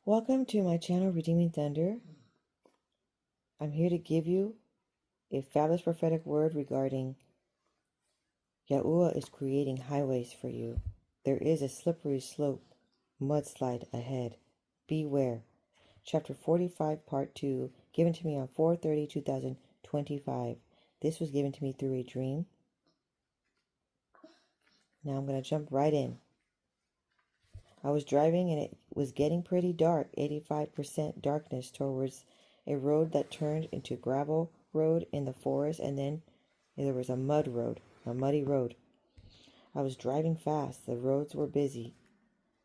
Welcome to my channel, Redeeming Thunder. I'm here to give you a fabulous prophetic word regarding Yahuah is creating highways for you. There is a slippery slope, mudslide ahead. Beware. Chapter 45, Part 2, given to me on 4/30/2025. This was given to me through a dream. Now I'm going to jump right in. I was driving and it was getting pretty dark, 85% darkness towards a road that turned into gravel road in the forest, and then there was a muddy road. I was driving fast. The roads were busy.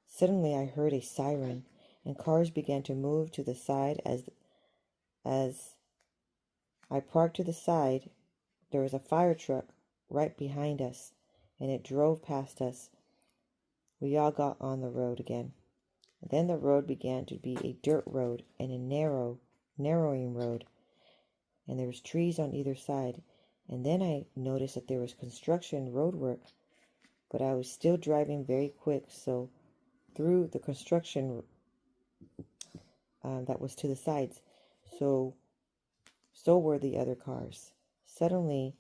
Suddenly I heard a siren and cars began to move to the side as I parked to the side. There was a fire truck right behind us and it drove past us. We all got on the road again. Then the road began to be a dirt road and a narrowing road. And there was trees on either side. And then I noticed that there was construction road work. But I was still driving very quick. So through the construction that was to the sides. So were the other cars. Suddenly,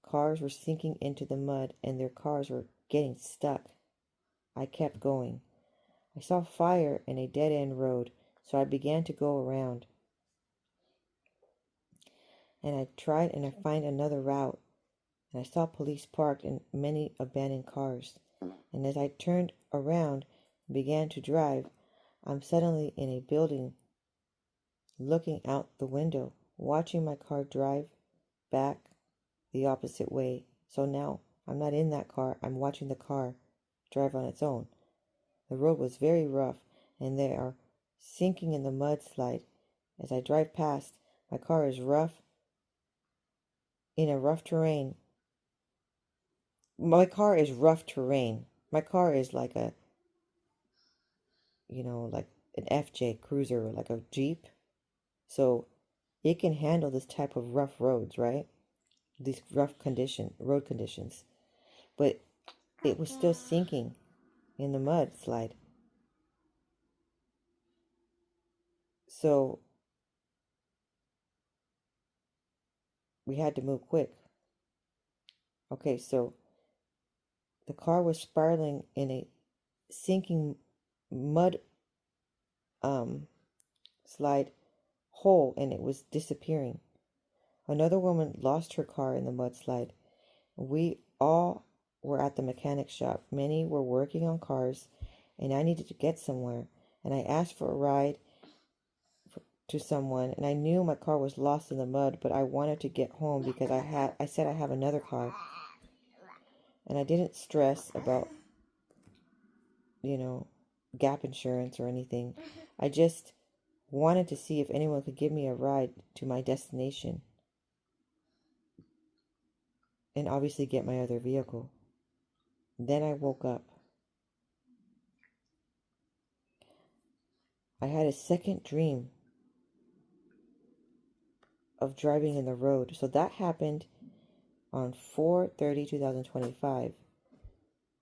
cars were sinking into the mud and their cars were getting stuck. I kept going. I saw fire in a dead-end road, so I began to go around. And I tried and I find another route. And I saw police parked in many abandoned cars. And as I turned around and began to drive, I'm suddenly in a building, looking out the window, watching my car drive back the opposite way. So now I'm not in that car, I'm watching the car drive on its own. The road was very rough, and they are sinking in the mudslide. As I drive past, my car is rough, in a rough terrain. My car is rough terrain. My car is like a, like an FJ Cruiser, like a Jeep. So it can handle this type of rough roads, right? These road conditions. But it was still sinking in the mudslide. So we had to move quick. Okay, so the car was spiraling in a sinking mud slide hole, and it was disappearing. Another woman lost her car in the mudslide. We all were at the mechanic shop. Many were working on cars, and I needed to get somewhere. And I asked for a ride to someone, and I knew my car was lost in the mud, but I wanted to get home because I said I have another car. And I didn't stress about, gap insurance or anything. I just wanted to see if anyone could give me a ride to my destination. And obviously get my other vehicle. Then I woke up. I had a second dream of driving in the road. So that happened on 4/30/2025.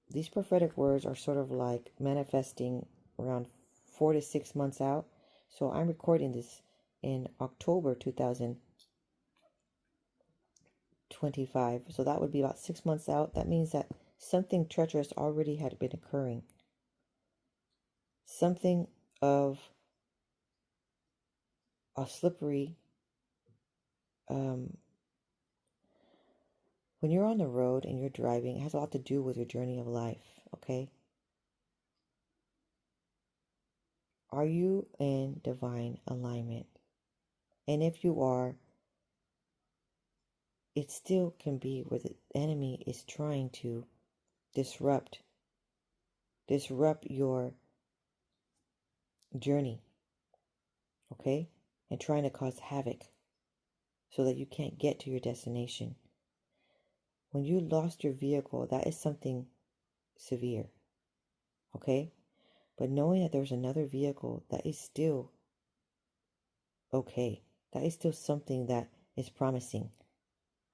These prophetic words are sort of like manifesting around 4 to 6 months out. So I'm recording this in October 2025. So that would be about 6 months out. That means that something treacherous already had been occurring. Something of a slippery, when you're on the road and you're driving, it has a lot to do with your journey of life, okay? Are you in divine alignment? And if you are, it still can be where the enemy is trying to disrupt your journey, okay? And trying to cause havoc so that you can't get to your destination. When you lost your vehicle, that is something severe, okay? But knowing that there's another vehicle, that is still okay. That is still something that is promising,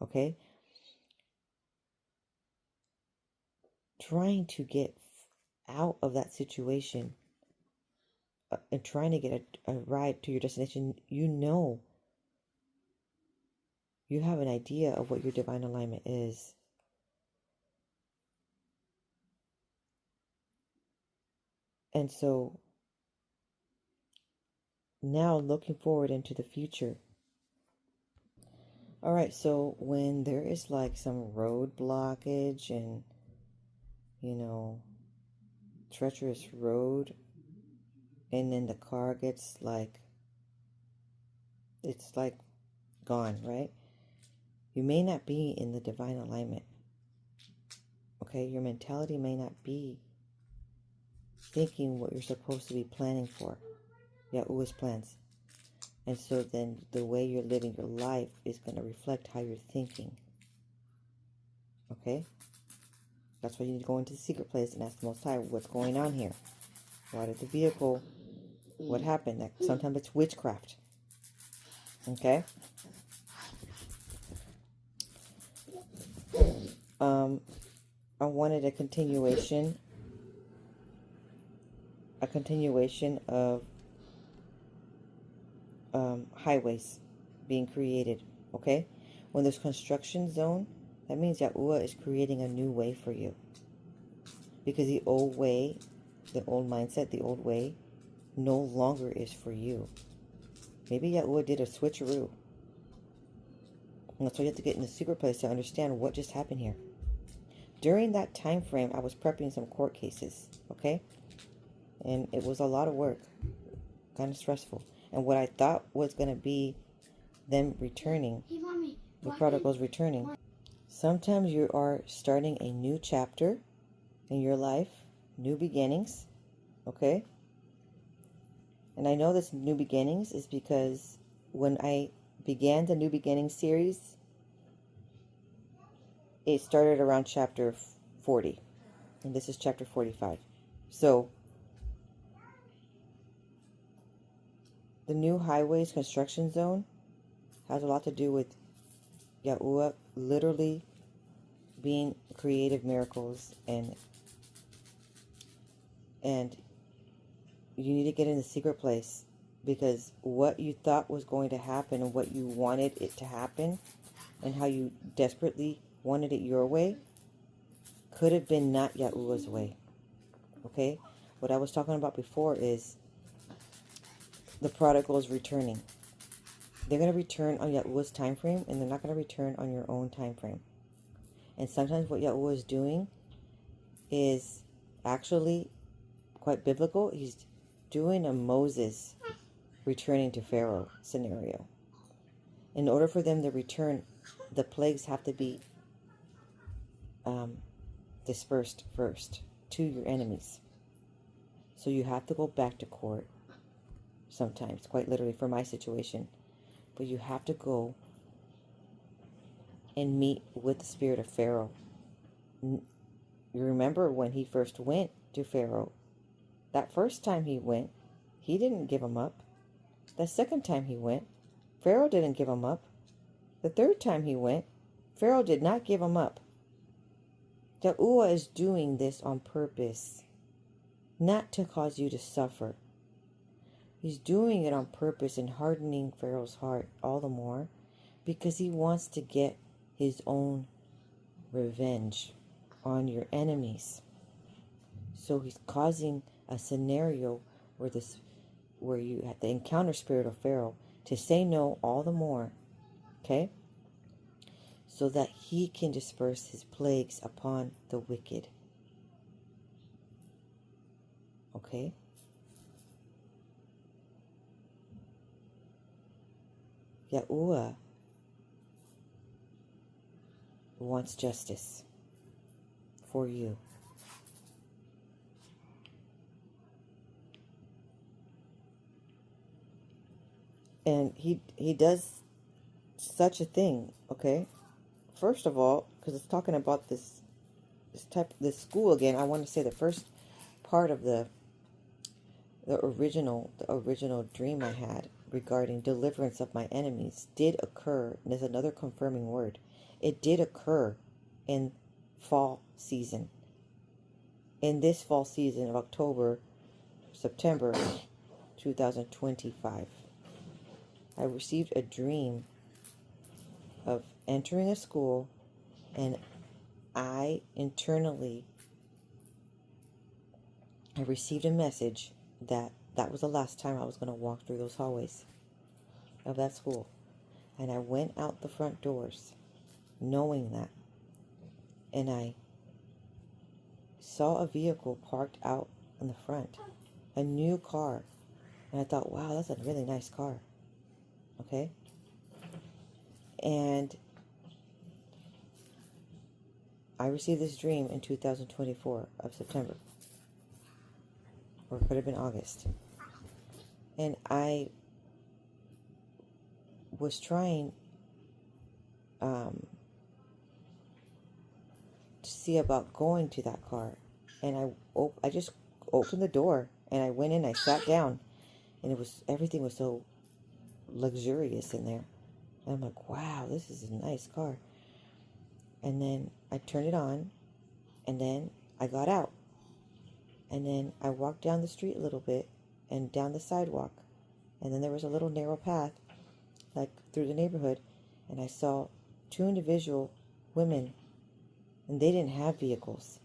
okay? Trying to get out of that situation and trying to get a ride to your destination, you know, you have an idea of what your divine alignment is. And so now looking forward into the future. All right, so when there is like some road blockage and, you know, treacherous road, and then the car gets like, it's like gone, right? You may not be in the divine alignment. Okay, your mentality may not be thinking what you're supposed to be planning for. Yahuah's plans. And so then the way you're living your life is going to reflect how you're thinking. Okay? That's why you need to go into the secret place and ask the Most High, what's going on here? Why did the vehicle, what happened? That sometimes it's witchcraft. Okay? I wanted a continuation of highways being created. Okay? When there's construction zone, that means Yahuah is creating a new way for you. Because the old way, the old mindset, the old way, no longer is for you. Maybe Yahuah did a switcheroo. And that's why you have to get in the secret place to understand what just happened here. During that time frame, I was prepping some court cases, okay? And it was a lot of work, kind of stressful. And what I thought was going to be them returning, the prodigals returning. Sometimes you are starting a new chapter in your life, new beginnings, okay? And I know this new beginnings is because when I began the New Beginnings series, it started around chapter 40. And this is chapter 45. So, the new highways construction zone has a lot to do with Yahuah literally being creative miracles, and you need to get in the secret place, because what you thought was going to happen and what you wanted it to happen and how you desperately wanted it your way could have been not Yahuah's way. Okay? What I was talking about before is the prodigals returning. They're going to return on Yahuah's time frame, and they're not going to return on your own time frame. And sometimes what Yahuah is doing is actually quite biblical. He's doing a Moses returning to Pharaoh scenario. In order for them to return, the plagues have to be dispersed first to your enemies. So you have to go back to court sometimes, quite literally for my situation. But you have to go and meet with the spirit of Pharaoh. You remember when he first went to Pharaoh, that first time he went, he didn't give him up. The second time he went, Pharaoh didn't give him up. The third time he went, Pharaoh did not give him up. Yahuah is doing this on purpose, not to cause you to suffer. He's doing it on purpose and hardening Pharaoh's heart all the more because he wants to get his own revenge on your enemies. So he's causing a scenario where you have the encounter spirit of Pharaoh to say no all the more, okay? So that he can disperse his plagues upon the wicked. Okay? Yahuah wants justice for you. And he does such a thing, okay? First of all, because it's talking about this school again, I want to say the first part of the original dream I had regarding deliverance of my enemies did occur. And there's another confirming word. It did occur in fall season. In this fall season of October, September, 2025. I received a dream of entering a school, and I received a message that that was the last time I was going to walk through those hallways of that school. And I went out the front doors knowing that. And I saw a vehicle parked out in the front, a new car. And I thought, wow, that's a really nice car. Okay? And I received this dream in 2024 of September. Or it could have been August. And I was trying to see about going to that car. And I just opened the door and I went in, I sat down, and everything was so luxurious in there. And I'm like, wow, this is a nice car. And then I turned it on, and then I got out. And then I walked down the street a little bit and down the sidewalk. And then there was a little narrow path, like through the neighborhood. And I saw two individual women, and they didn't have vehicles.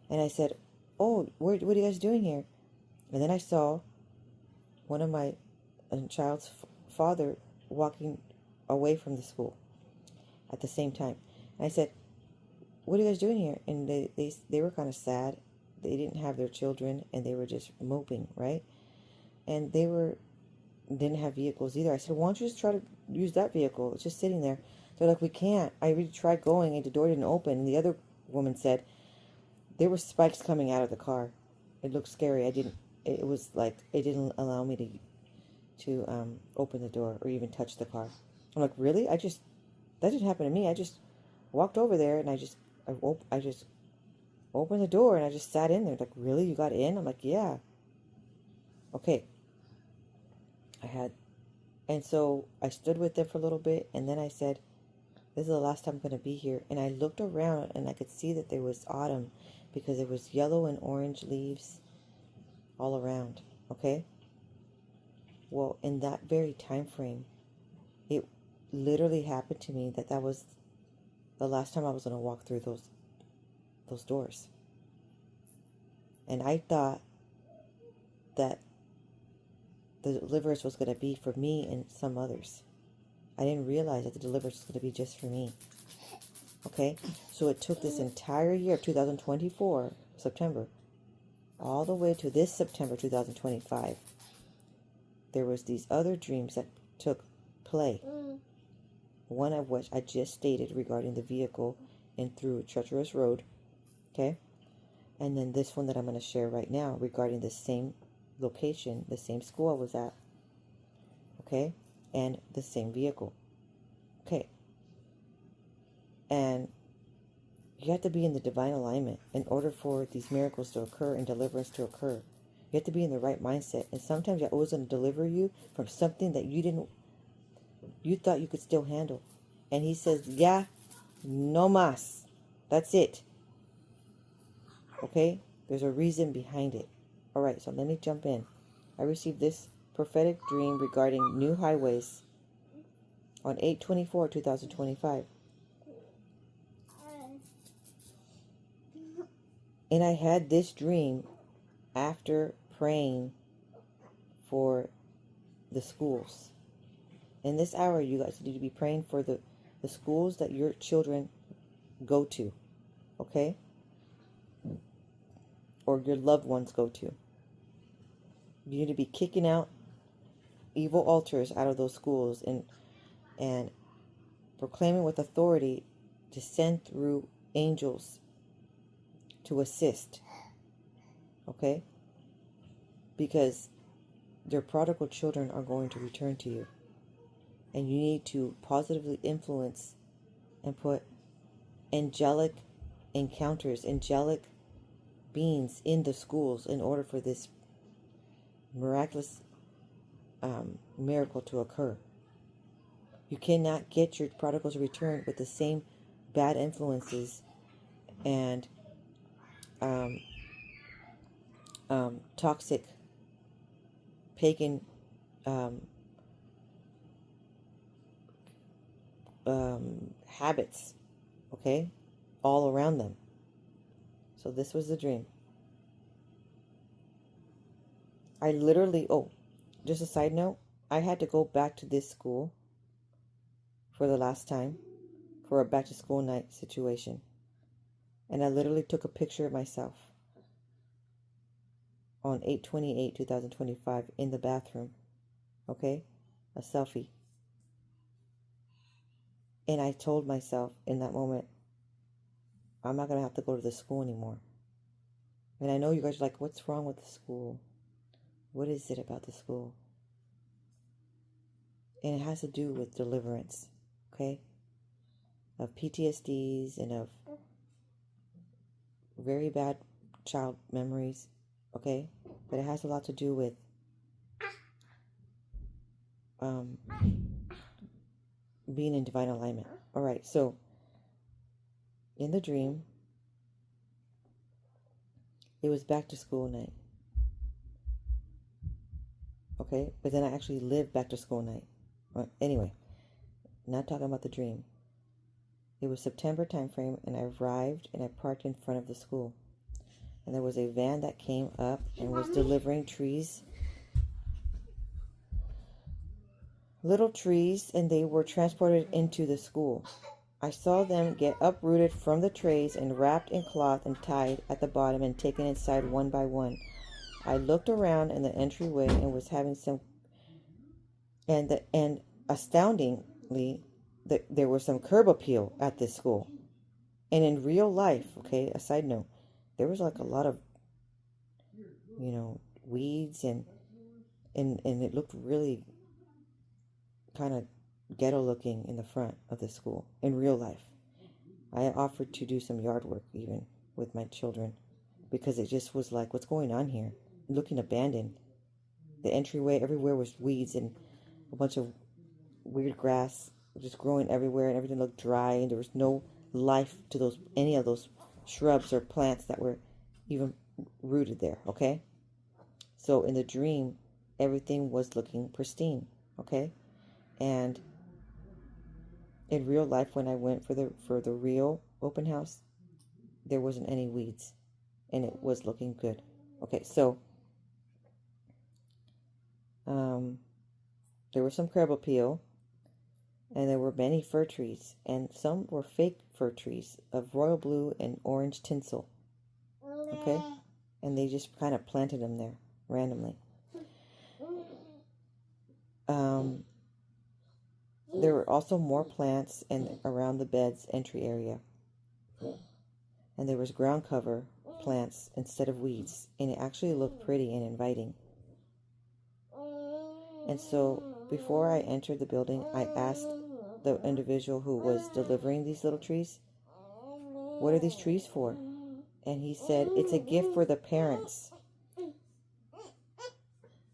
And I said, oh, what are you guys doing here? And then I saw one of my child's father walking away from the school at the same time. And I said, what are you guys doing here? And they were kind of sad. They didn't have their children, and they were just moping, right? And didn't have vehicles either. I said, why don't you just try to use that vehicle? It's just sitting there. They're like, we can't. I really tried going, and the door didn't open. And the other woman said, there were spikes coming out of the car. It looked scary. It didn't allow me to open the door or even touch the car. I'm like, really? That didn't happen to me. I just walked over there, and I just opened the door, and I just sat in there. Like, really? You got in? I'm like, yeah. Okay. And so I stood with them for a little bit, and then I said, this is the last time I'm going to be here. And I looked around, and I could see that there was autumn, because there was yellow and orange leaves all around. Okay? Well, in that very time frame, it literally happened to me that was the last time I was going to walk through those doors. And I thought that the deliverance was going to be for me and some others. I didn't realize that the deliverance was going to be just for me. Okay? So it took this entire year of 2024, September, all the way to this September 2025. There was these other dreams that took play. One of which I just stated regarding the vehicle and through a treacherous road. Okay? And then this one that I'm going to share right now regarding the same location, the same school I was at. Okay? And the same vehicle. Okay. And you have to be in the divine alignment in order for these miracles to occur and deliverance to occur. You have to be in the right mindset. And sometimes Yahuah is going to deliver you from something that you thought you could still handle. And he says, yeah, no más. That's it. Okay? There's a reason behind it. All right, so let me jump in. I received this prophetic dream regarding new highways on 8/24/2025. And I had this dream after praying for the schools. In this hour, you guys need to be praying for the schools that your children go to. Okay? Or your loved ones go to. You need to be kicking out evil altars out of those schools and proclaiming with authority to send through angels to assist. Okay? Because their prodigal children are going to return to you. And you need to positively influence and put angelic encounters, angelic beings in the schools in order for this miraculous miracle to occur. You cannot get your prodigals returned with the same bad influences and toxic pagan habits, okay, all around them. So this was the dream. I literally, oh, just a side note, I had to go back to this school for the last time for a back to school night situation. And I literally took a picture of myself on 8/28/2025 in the bathroom. Okay? A selfie. And I told myself in that moment, I'm not going to have to go to the school anymore. And I know you guys are like, what's wrong with the school? What is it about the school? And it has to do with deliverance, okay? Of PTSDs and of very bad child memories, okay? But it has a lot to do with being in divine alignment. All right, so in the dream, it was back to school night. Okay, but then I actually lived back to school night. Anyway, not talking about the dream. It was September time frame, and I arrived and I parked in front of the school. And there was a van that came up and was delivering trees. Little trees, and they were transported into the school. I saw them get uprooted from the trays and wrapped in cloth and tied at the bottom and taken inside one by one. I looked around in the entryway and was having some, and astoundingly, there was some curb appeal at this school. And in real life, okay, a side note, there was like a lot of, weeds and it looked really kind of ghetto looking in the front of the school in real life. I offered to do some yard work even with my children because it just was like, what's going on here? Looking abandoned. The entryway, everywhere was weeds and a bunch of weird grass just growing everywhere, and everything looked dry, and there was no life to any of those shrubs or plants that were even rooted there, okay? So in the dream, everything was looking pristine, okay? And in real life, when I went for the real open house, there wasn't any weeds, and it was looking good. Okay, so there was some crab appeal, and there were many fir trees, and some were fake fir trees of royal blue and orange tinsel. Okay, and they just kind of planted them there randomly. There were also more plants around the bed's entry area. And there was ground cover plants instead of weeds. And it actually looked pretty and inviting. And so before I entered the building, I asked the individual who was delivering these little trees, what are these trees for? And he said, it's a gift for the parents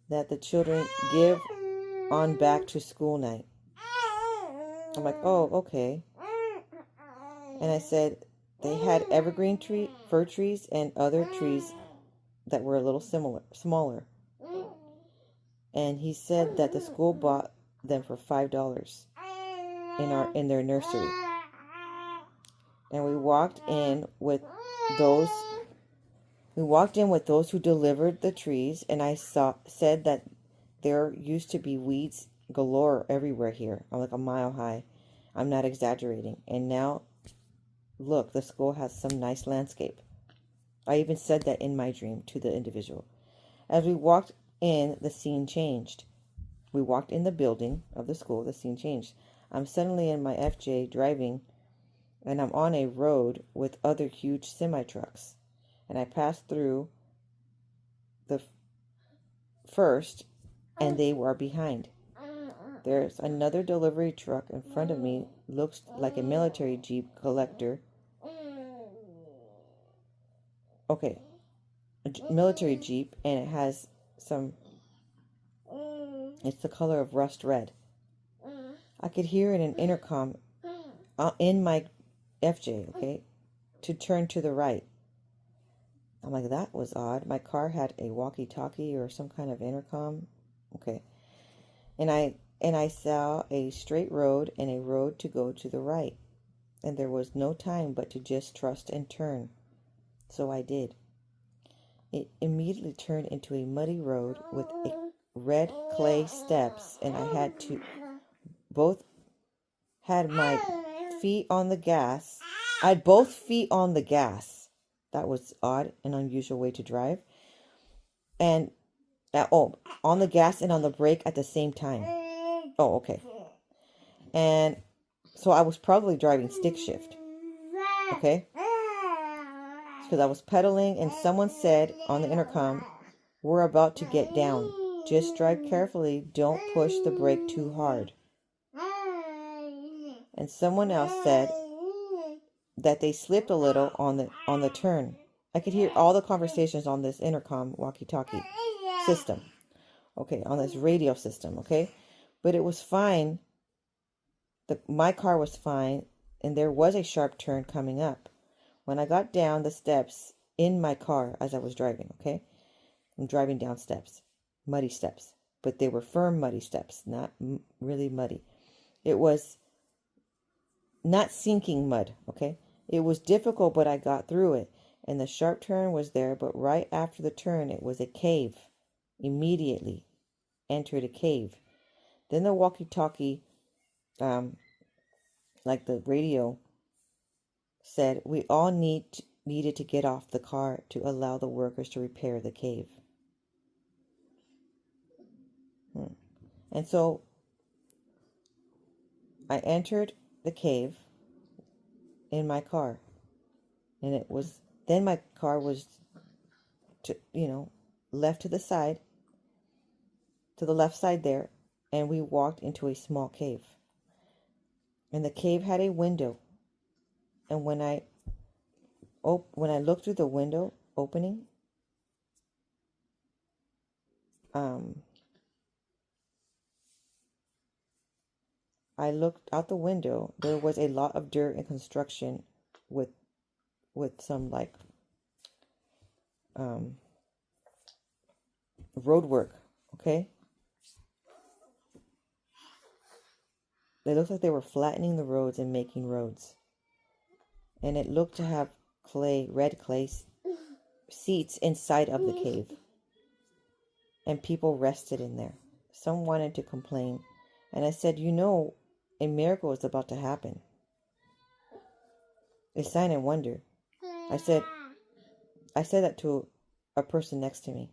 that the children give on back to school night. I'm like, oh, okay. And I said, they had evergreen fir trees and other trees that were a little smaller. And he said that the school bought them for $5 in their nursery. And we walked in with those who delivered the trees, and I said that there used to be weeds galore everywhere here. I'm like a mile high. I'm not exaggerating. And now, look, the school has some nice landscape. I even said that in my dream to the individual. As we walked in, the scene changed. We walked in the building of the school, the scene changed. I'm suddenly in my FJ driving, and I'm on a road with other huge semi-trucks. And I passed through the first, and they were behind. There's another delivery truck in front of me, looks like a military Jeep collector. Okay, a military Jeep, and it has it's the color of rust red. I could hear in an intercom in my FJ, okay, to turn to the right. I'm like, that was odd. My car had a walkie-talkie or some kind of intercom Okay. And I saw a straight road and a road to go to the right. And there was no time but to just trust and turn. So I did. It immediately turned into a muddy road with red clay steps, and I both had my feet on the gas. I had both feet on the gas. That was odd and unusual way to drive. And on the gas and on the brake at the same time. Oh, okay. And so I was probably driving stick shift. Okay? Because I was pedaling and someone said on the intercom, "We're about to get down. Just drive carefully. Don't push the brake too hard." And someone else said that they slipped a little on the turn. I could hear all the conversations on this intercom walkie-talkie system. Okay, on this radio system, okay? But it was fine. My car was fine, and there was a sharp turn coming up. When I got down the steps in my car as I was driving, okay? I'm driving down steps, muddy steps, but they were firm muddy steps, not really muddy. It was not sinking mud, okay? It was difficult, but I got through it. And the sharp turn was there, but right after the turn, it was a cave. Immediately entered a cave. Then the walkie-talkie, like the radio, said we all needed to get off the car to allow the workers to repair the cave. And so I entered the cave in my car, and then my car was left to the side, to the left side there, and we walked into a small cave. And the cave had a window, and when I looked through the window opening, I looked out the window. There was a lot of dirt and construction with some like road work, okay? They looked like they were flattening the roads and making roads. And it looked to have red clay seats inside of the cave. And people rested in there. Some wanted to complain. And I said, a miracle is about to happen. A sign and wonder. I said that to a person next to me.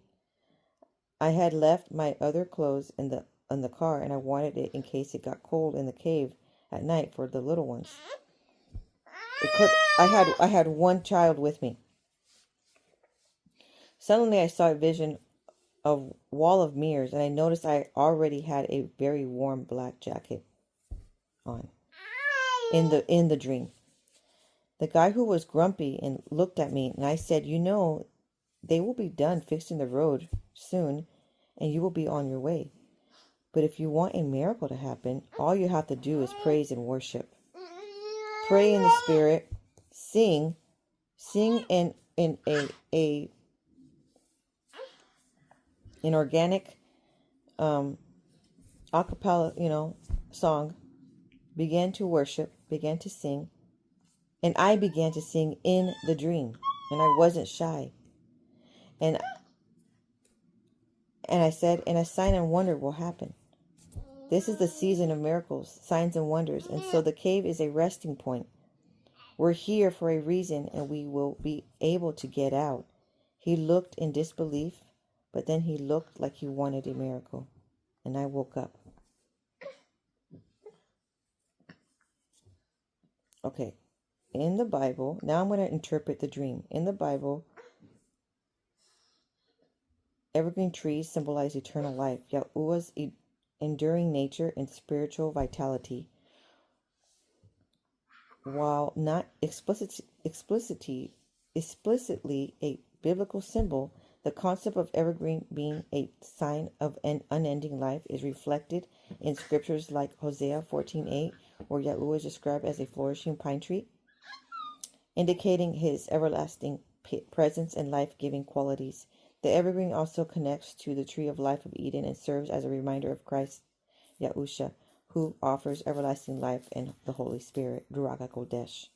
I had left my other clothes in the car, and I wanted it in case it got cold in the cave at night for the little ones. I had one child with me. Suddenly I saw a vision of wall of mirrors, and I noticed I already had a very warm black jacket on in the dream. The guy who was grumpy and looked at me, and I said, they will be done fixing the road soon, and you will be on your way. But if you want a miracle to happen, all you have to do is praise and worship. Pray in the Spirit, sing in an organic a cappella, song. Began to worship, began to sing, and I began to sing in the dream, and I wasn't shy. And I said, and a sign and wonder will happen. This is the season of miracles, signs and wonders, and so the cave is a resting point. We're here for a reason, and we will be able to get out. He looked in disbelief, but then he looked like he wanted a miracle, and I woke up. Okay, in the Bible, now I'm going to interpret the dream. In the Bible, evergreen trees symbolize eternal life, Yahuah's enduring nature and spiritual vitality. While not explicitly a biblical symbol, the concept of evergreen being a sign of an unending life is reflected in scriptures like Hosea 14:8, where Yahuah is described as a flourishing pine tree, indicating his everlasting presence and life-giving qualities. The evergreen also connects to the tree of life of Eden and serves as a reminder of Christ, Yahuah, who offers everlasting life and the Holy Spirit, Ruach HaKodesh.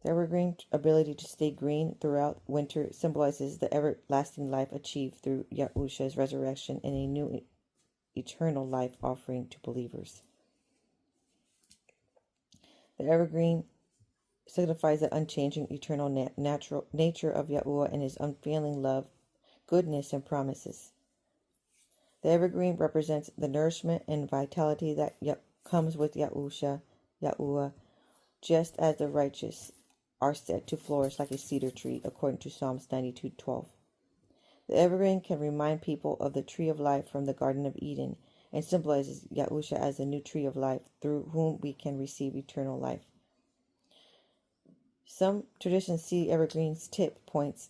The evergreen ability to stay green throughout winter symbolizes the everlasting life achieved through Yahush's resurrection and a new eternal life offering to believers. The evergreen signifies the unchanging eternal natural nature of Yahuah and his unfailing love, goodness, and promises. The evergreen represents the nourishment and vitality that comes with Yahuah, just as the righteous are said to flourish like a cedar tree, according to Psalms 92:12. The evergreen can remind people of the tree of life from the Garden of Eden and symbolizes Yahuah as the new tree of life through whom we can receive eternal life. Some traditions see evergreen's tip points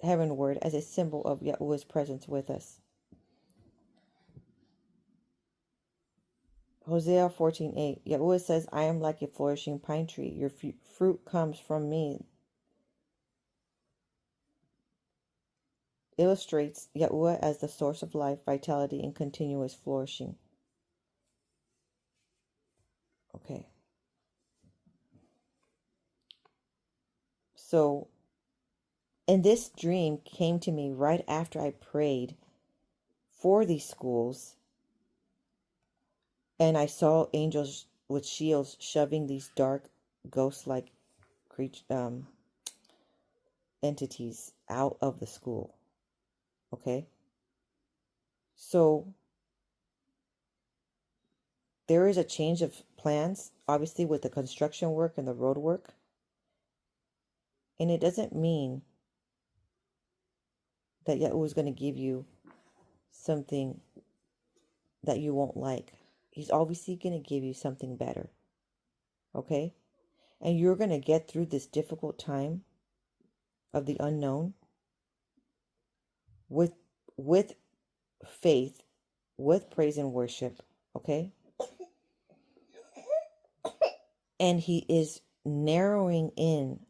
heavenward as a symbol of Yahuah's presence with us. Hosea 14:8. Yahuah says, I am like a flourishing pine tree. Your fruit comes from me. Illustrates Yahuah as the source of life, vitality, and continuous flourishing. Okay. So, and this dream came to me right after I prayed for these schools. And I saw angels with shields shoving these dark, ghost-like entities out of the school. Okay? So, there is a change of plans, obviously, with the construction work and the road work. And it doesn't mean that Yahuah is going to give you something that you won't like. He's obviously going to give you something better. Okay? And you're going to get through this difficult time of the unknown with faith, with praise and worship. Okay? And he is narrowing in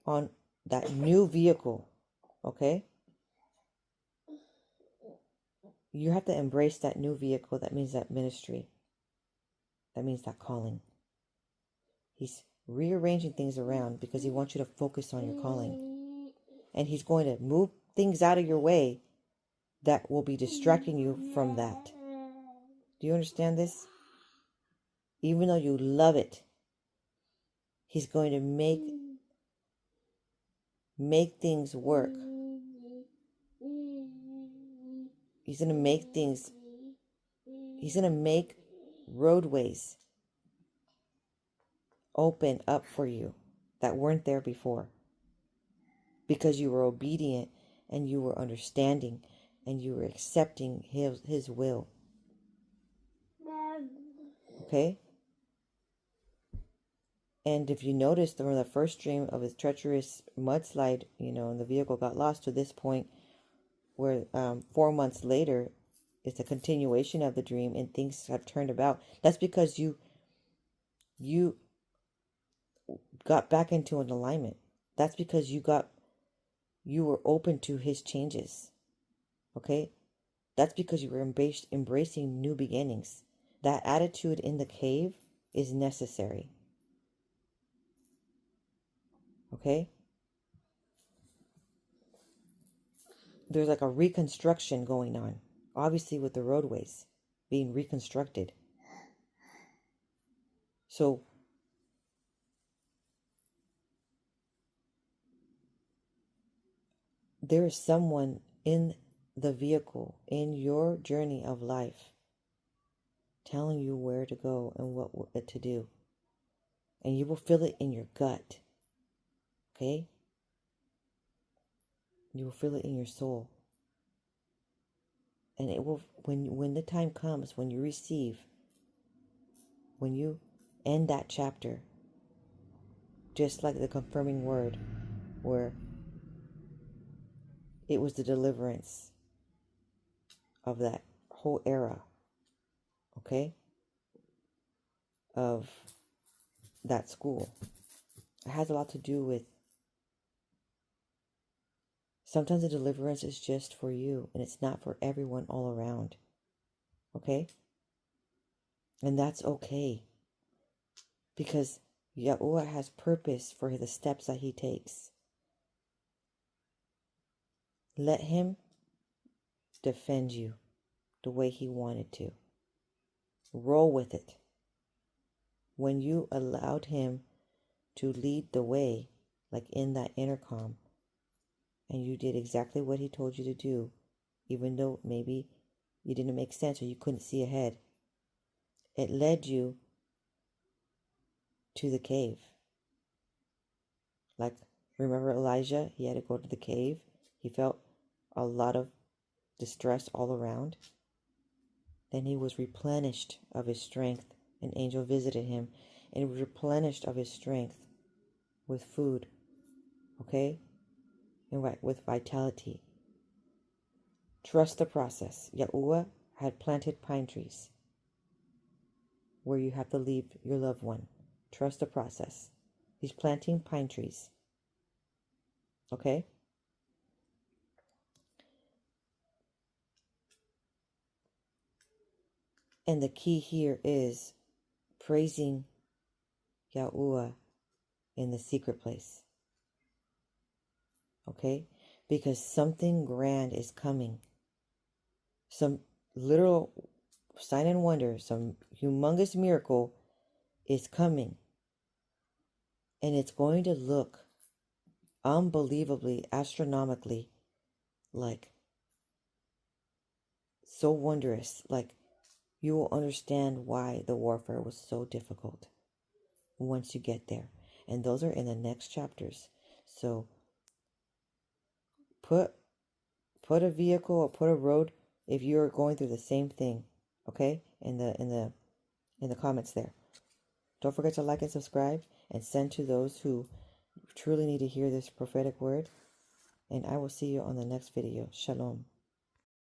on that new vehicle. Okay? You have to embrace that new vehicle. That means that ministry. That means that calling. He's rearranging things around because he wants you to focus on your calling. And he's going to move things out of your way that will be distracting you from that. Do you understand this? Even though you love it, he's going to make things work. He's going to make roadways open up for you that weren't there before. Because you were obedient and you were understanding and you were accepting his will. Okay? And if you notice from the first dream of his treacherous mudslide, and the vehicle got lost to this point where 4 months later, it's a continuation of the dream and things have turned about. That's because you got back into an alignment. That's because you were open to his changes. Okay? That's because you were embracing new beginnings. That attitude in the cave is necessary. Okay? There's like a reconstruction going on. Obviously with the roadways being reconstructed. So there is someone in the vehicle, in your journey of life, telling you where to go and what to do. And you will feel it in your gut. Okay? You will feel it in your soul. And it will, when the time comes, when you end that chapter, just like the confirming word, where it was the deliverance of that whole era, okay, of that school. It has a lot to do with Sometimes the deliverance is just for you, and it's not for everyone all around. Okay? And that's okay. Because Yahuah has purpose for the steps that he takes. Let him defend you the way he wanted to. Roll with it. When you allowed him to lead the way, like in that intercom, and you did exactly what he told you to do, even though maybe you didn't make sense or you couldn't see ahead, it led you to the cave. Like, remember Elijah? He had to go to the cave. He felt a lot of distress all around. Then he was replenished of his strength. An angel visited him and he was replenished of his strength with food. Okay? And right, with vitality. Trust the process. Yahuah had planted pine trees where you have to leave your loved one. Trust the process. He's planting pine trees. Okay? And the key here is praising Yahuah in the secret place. Okay? Because something grand is coming. Some literal sign and wonder, some humongous miracle is coming. And it's going to look unbelievably, astronomically, like so wondrous. Like you will understand why the warfare was so difficult once you get there. And those are in the next chapters. So put a vehicle or put a road if you're going through the same thing, okay? In the comments there. Don't forget to like and subscribe and send to those who truly need to hear this prophetic word. And I will see you on the next video. Shalom.